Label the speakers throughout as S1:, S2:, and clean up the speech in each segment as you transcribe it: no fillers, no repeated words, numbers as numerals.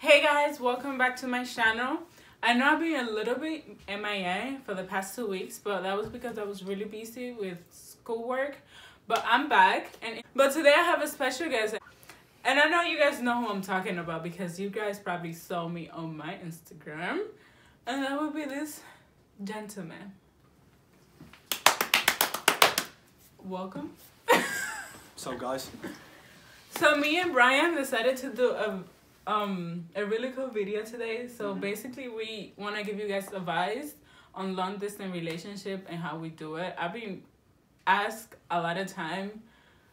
S1: Hey guys, welcome back to my channel. I know I've been a little bit MIA for the past 2 weeks, but that was because I was really busy with schoolwork. But I'm back, but today I have a special guest, and I know you guys know who I'm talking about because you guys probably saw me on my Instagram, and that would be this gentleman. Welcome.
S2: What's up, guys?
S1: So me and Bryan decided to do a really cool video today. So basically we want to give you guys advice on long distance relationship and how we do it. I've been asked a lot of time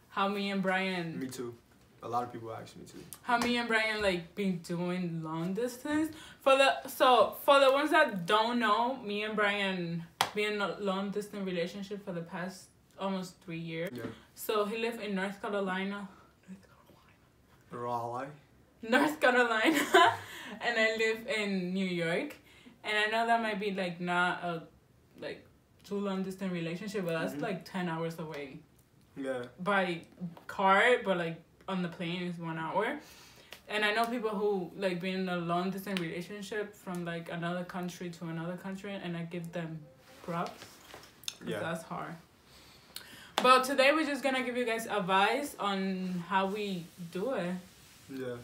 S1: how me and Bryan.
S2: Me too. A lot of people ask me too.
S1: How me and Bryan like been doing long distance. For the ones that don't know, me and Bryan been in a long distance relationship for the past almost 3 years.
S2: Yeah.
S1: So he lived in North Carolina, and I live in New York. And I know that might be like not a too long distance relationship, but that's like 10 hours away.
S2: Yeah.
S1: By car, but like on the plane is 1 hour. And I know people who like been in a long distance relationship from like another country to another country, and I give them props.
S2: Yeah.
S1: That's hard. But today we're just gonna give you guys advice on how we do it.
S2: Yeah.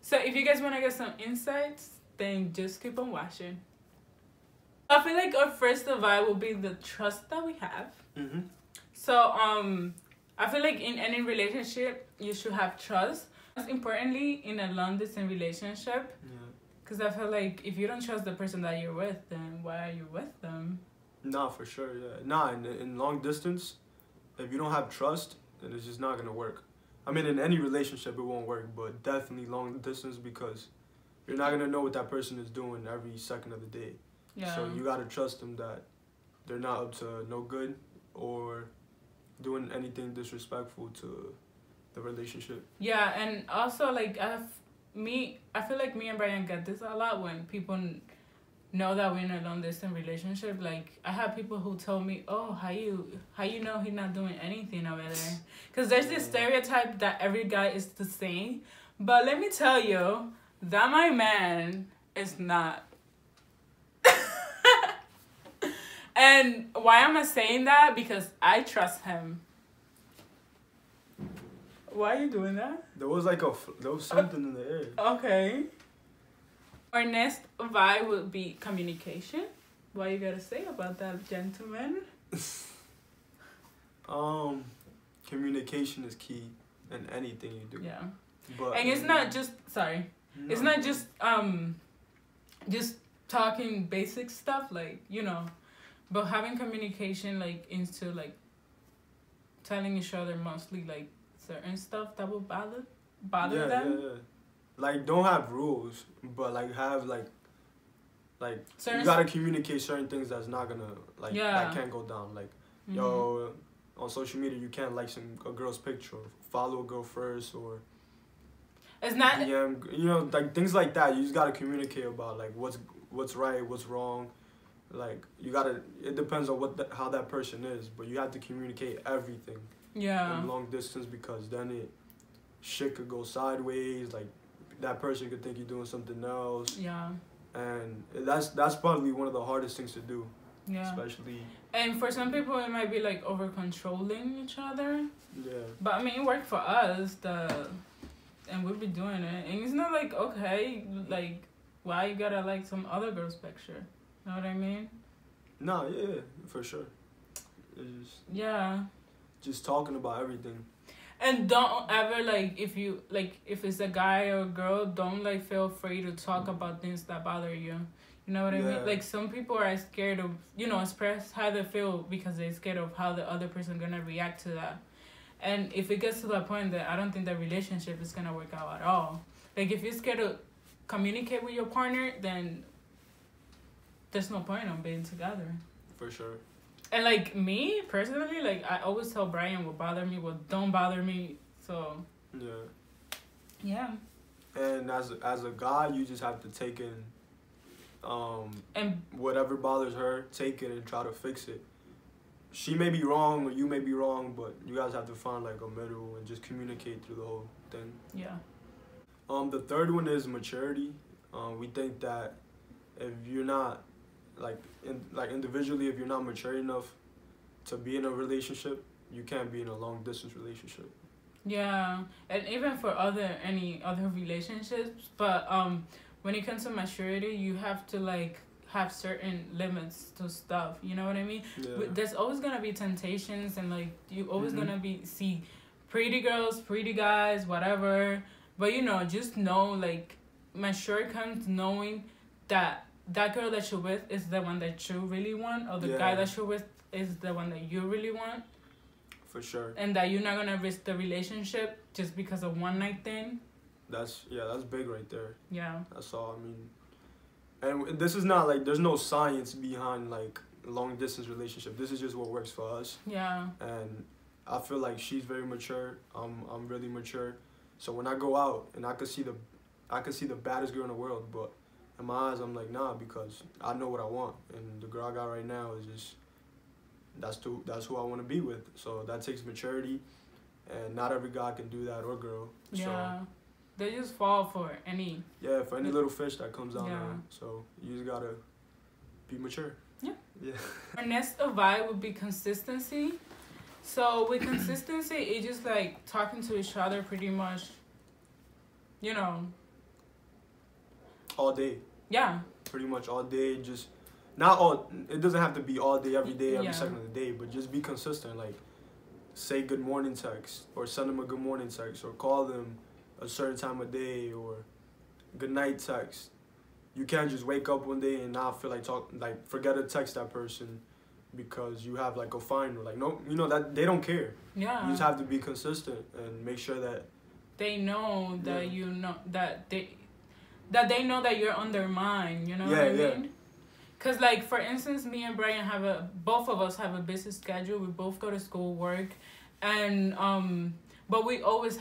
S1: So if you guys wanna get some insights, then just keep on watching. I feel like our first advice will be the trust that we have. So I feel like in any relationship you should have trust. Most importantly, in a long distance relationship.
S2: Yeah.
S1: Because I feel like if you don't trust the person that you're with, then why are you with them?
S2: Nah, for sure. Yeah. Nah, in long distance, if you don't have trust, then it's just not gonna work. I mean, in any relationship it won't work, but definitely long distance, because you're not gonna know what that person is doing every second of the day.
S1: Yeah.
S2: So you gotta trust them that they're not up to no good or doing anything disrespectful to the relationship.
S1: Yeah, and also like I feel like me and Bryan get this a lot when people know that we're in a long distance relationship. Like I have people who tell me, "Oh, how you know he's not doing anything over there?" Because there's this stereotype that every guy is the same. But let me tell you that my man is not. And why am I saying that? Because I trust him. Why are you doing that?
S2: There was something in the air.
S1: Okay. Our next vibe would be communication. What you gotta say about that, gentleman?
S2: Communication is key in anything you do.
S1: Yeah.
S2: But
S1: And it's not just
S2: no.
S1: it's not just talking basic stuff, like, you know, but having communication like into like telling each other mostly like certain stuff that will bother them.
S2: Yeah. Like, don't have rules, but like have like
S1: Certain
S2: you gotta communicate certain things that's not gonna that can't go down. Like, yo, on social media you can't like a girl's picture, follow a girl first, or
S1: it's not
S2: DM, you know, like things like that. You just gotta communicate about like what's right, what's wrong. Like it depends on how that person is, but you have to communicate everything.
S1: Yeah.
S2: In long distance, because then shit could go sideways. Like that person could think you're doing something else.
S1: Yeah.
S2: And that's probably one of the hardest things to do.
S1: Yeah.
S2: Especially.
S1: And for some people it might be like over controlling each other.
S2: Yeah.
S1: But I mean it worked for us, and we've been doing it. And it's not like, okay, like why you gotta like some other girl's picture? Know what I mean?
S2: No, yeah, for sure. It's just talking about everything.
S1: And don't ever like if it's a guy or a girl, don't like feel free to talk about things that bother you. You know what I mean? Like some people are scared of, you know, express how they feel because they're scared of how the other person gonna react to that. And if it gets to that point, that I don't think the relationship is gonna work out at all. Like if you're scared to communicate with your partner, then there's no point on being together.
S2: For sure.
S1: And like me personally, like I always tell Bryan what bother me, what don't bother me. So yeah.
S2: And as a guy, you just have to take in and whatever bothers her, take it and try to fix it. She may be wrong or you may be wrong, but you guys have to find like a middle and just communicate through the whole thing.
S1: Yeah.
S2: The third one is maturity. We think that if you're not individually, if you're not mature enough to be in a relationship, you can't be in a long distance relationship.
S1: Yeah, and even for any other relationships, but when it comes to maturity, you have to like have certain limits to stuff. You know what I mean?
S2: Yeah.
S1: But there's always gonna be temptations, and like you always
S2: Mm-hmm.
S1: gonna see pretty girls, pretty guys, whatever. But just know like mature comes knowing that that girl that you're with is the one that you really want, or the guy
S2: Yeah.
S1: that you're with is the one that you really want,
S2: For sure.
S1: and that you're not gonna risk the relationship just because of one night thing.
S2: That's big right there.
S1: Yeah.
S2: That's all. I mean, and this is not like there's no science behind like long distance relationship. This is just what works for us.
S1: Yeah.
S2: And I feel like she's very mature. I'm really mature. So when I go out and I could see the baddest girl in the world, but in my eyes I'm like nah, because I know what I want, and the girl I got right now is just that's who I want to be with. So that takes maturity, and not every guy can do that or girl.
S1: Yeah. They just fall for any.
S2: Yeah, for any little fish that comes out.
S1: Yeah.
S2: So you just gotta be mature.
S1: Yeah.
S2: Yeah.
S1: Our next vibe would be consistency. So with consistency, it's just like talking to each other pretty much.
S2: All day.
S1: Yeah.
S2: Pretty much all day. Just not all. It doesn't have to be all day, every day, every
S1: Yeah.
S2: second of the day, but just be consistent. Like, say good morning text, or send them a good morning text, or call them a certain time of day, or good night text. You can't just wake up one day and not feel like forget to text that person because you have like a final. Like no, that they don't care.
S1: Yeah.
S2: You just have to be consistent and make sure that
S1: they know that
S2: Yeah.
S1: that they know that you're on their mind. You know what I mean? Cause like for instance, me and Bryan both of us have a busy schedule. We both go to school, work, and but we always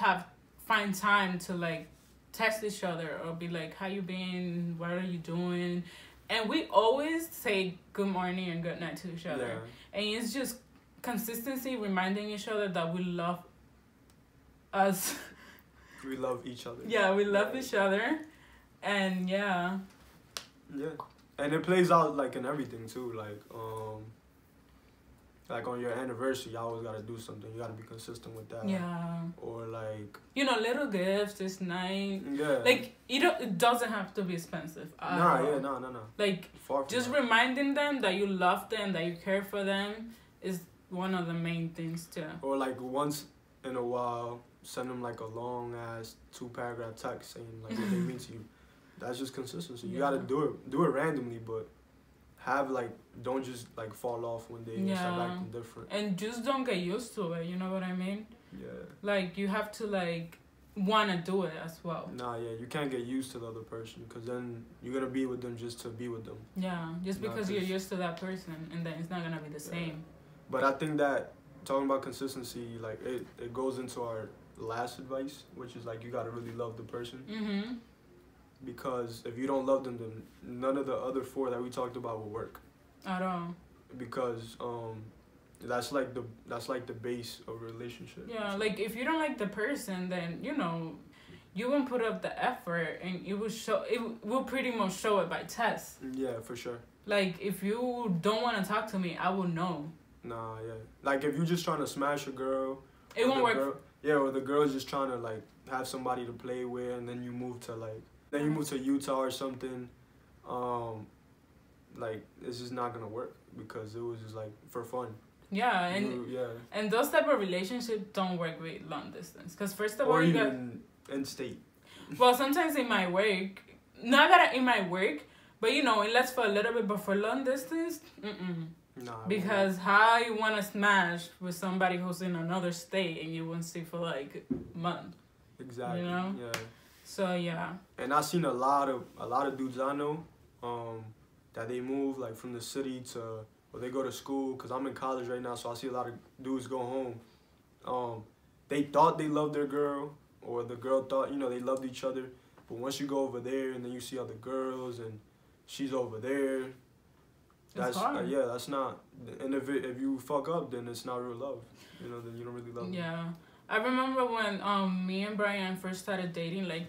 S1: find time to like text each other or be like, how you been? What are you doing? And we always say good morning and good night to each other.
S2: Yeah.
S1: And it's just consistency, reminding each other that we love us.
S2: We love each other.
S1: Yeah, we love each other. And yeah.
S2: Yeah. And it plays out like in everything too. Like on your anniversary, you always gotta do something. You gotta be consistent with that.
S1: Yeah.
S2: Or like
S1: little gifts this night.
S2: Yeah.
S1: Like it doesn't have to be expensive.
S2: No.
S1: Like
S2: Far from
S1: just
S2: that.
S1: reminding them that you love them, that you care for them is one of the main things too.
S2: Or like once in a while, send them like a long ass 2-paragraph text saying like what they mean to you. That's just consistency. You gotta do it randomly, but don't just like fall off one day and start acting different.
S1: And just don't get used to it, you know what I mean?
S2: Yeah.
S1: Like you have to like wanna do it as well.
S2: Nah, yeah, you can't get used to the other person, because then you're gonna be with them just to be with them.
S1: Yeah, just because you're used to that person, and then it's not gonna be the same.
S2: But I think that talking about consistency, like it goes into our last advice, which is like you gotta really love the person.
S1: Mm-hmm.
S2: Because if you don't love them, then none of the other 4 that we talked about will work.
S1: At all.
S2: Because that's like the base of a relationship.
S1: Yeah, like if you don't like the person, then you won't put up the effort, and it will pretty much show it by test.
S2: Yeah, for sure.
S1: Like if you don't want to talk to me, I will know.
S2: Nah, yeah. Like if you're just trying to smash a girl,
S1: it won't work.
S2: Or the girl's just trying to like have somebody to play with, and then you move to Utah or something. Like it's just not gonna work, because it was just like for fun.
S1: Yeah, and those type of relationships don't work with long distance, because first of all,
S2: or even in state.
S1: Well, sometimes it might work. Not that it might work, but it lasts for a little bit. But for long distance,
S2: Nah.
S1: Because how you want to smash with somebody who's in another state and you won't see for like a month.
S2: Exactly.
S1: Yeah. So yeah.
S2: And I've seen a lot of dudes I know, that they move like from the city or they go to school. Cause I'm in college right now, so I see a lot of dudes go home. They thought they loved their girl, or the girl thought they loved each other. But once you go over there and then you see other girls and she's over there, that's
S1: hard.
S2: That's not. And if you fuck up, then it's not real love. Then you don't really love them.
S1: Yeah, I remember when me and Bryan first started dating. Like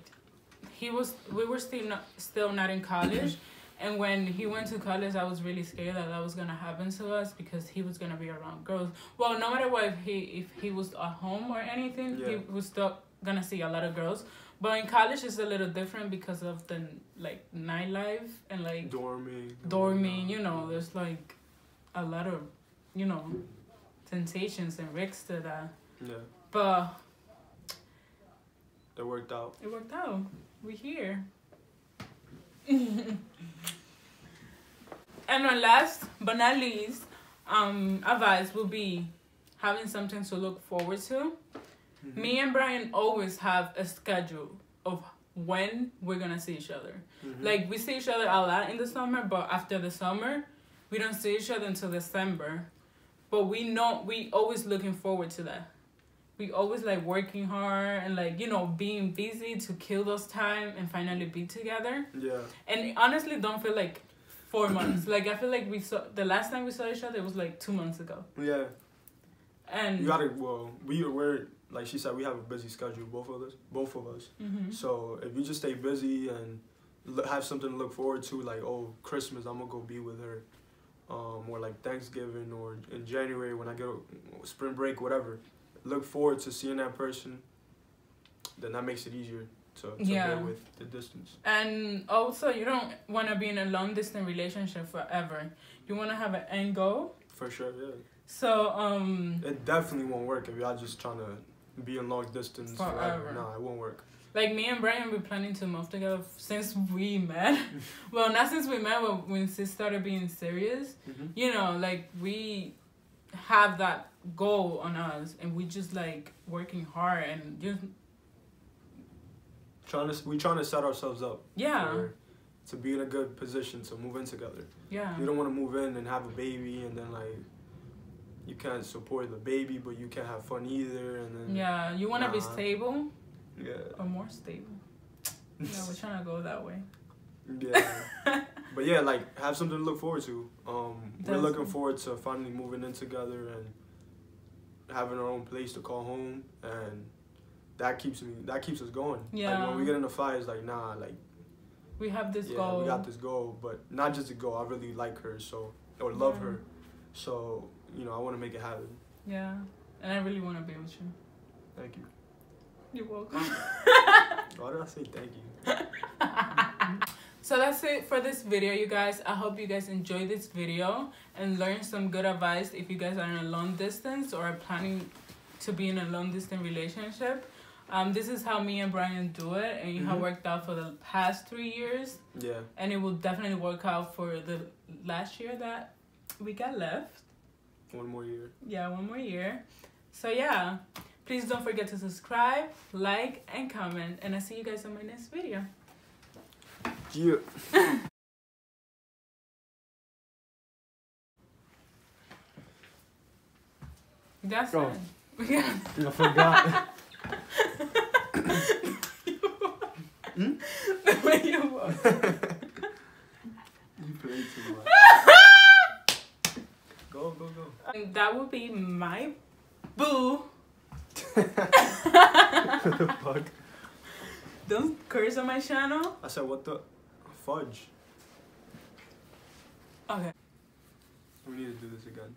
S1: we were still not in college. And when he went to college, I was really scared that was gonna happen to us because he was gonna be around girls. Well, no matter what, if he was at home or anything, he was still gonna see a lot of girls. But in college, it's a little different because of the like nightlife and like dorming. You know, there's like a lot of, you know, temptations and risks to that.
S2: Yeah.
S1: But
S2: it worked out.
S1: It worked out. We're here. And our last but not least, advice will be having something to look forward to. Mm-hmm. Me and Bryan always have a schedule of when we're gonna see each other. Mm-hmm. Like, we see each other a lot in the summer, but after the summer, we don't see each other until December. But we always looking forward to that. We always like working hard and like, you know, being busy to kill those time and finally be together. Yeah. And honestly, don't feel like 4 months. Like, I feel like the last time we saw each other, it was like 2 months ago. Yeah. And
S2: you gotta, we're like she said, we have a busy schedule, both of us. Mm-hmm. So if you just stay busy and have something to look forward to, like, oh, Christmas, I'm gonna go be with her, or like Thanksgiving, or in January when I get spring break, whatever. Look forward to seeing that person. Then that makes it easier to deal with the distance. And
S1: also, you don't want to be in a long distance relationship forever. You want to have an end goal.
S2: For sure, yeah.
S1: So
S2: it definitely won't work if y'all just trying to be in long distance forever. Nah, it won't work.
S1: Like, me and Bryan, we're planning to move together since we met. Well, not since we met, but when we started being serious. Mm-hmm. You know, like, we have that goal on us, and we just like working hard and just
S2: trying to set ourselves up.
S1: Yeah.
S2: To be in a good position to move in together.
S1: Yeah.
S2: You don't want to move in and have a baby, and then like you can't support the baby, but you can't have fun either, and then
S1: you want to be stable.
S2: Yeah.
S1: Or more stable. Yeah, we're trying to go that way.
S2: Yeah. But yeah, like, have something to look forward to. We're looking forward to finally moving in together and having our own place to call home, and that keeps us going. Yeah. Like, when we get in a fight, it's like, nah, like,
S1: we have this goal.
S2: We got this goal, but not just a goal. I really like her, or love her, so, you know, I want to make it happen.
S1: Yeah, and I really want to be with you.
S2: Thank you.
S1: You're welcome.
S2: Why did I say thank you?
S1: So that's it for this video, you guys. I hope you guys enjoyed this video and learned some good advice if you guys are in a long distance or are planning to be in a long distance relationship. This is how me and Bryan do it, and it has worked out for the past 3 years. Yeah. And it will definitely work out for the last year that we got left.
S2: 1 more year.
S1: Yeah, 1 more year. So yeah, please don't forget to subscribe, like, and comment, and I'll see you guys on my next video.
S2: Yeah.
S1: That's it. Yeah.
S2: I forgot.
S1: The way you walk.
S2: You play too much. Go.
S1: And that would be my boo.
S2: What the fuck?
S1: Don't curse on my channel.
S2: I said, what the fudge?
S1: Okay.
S2: We need to do this again.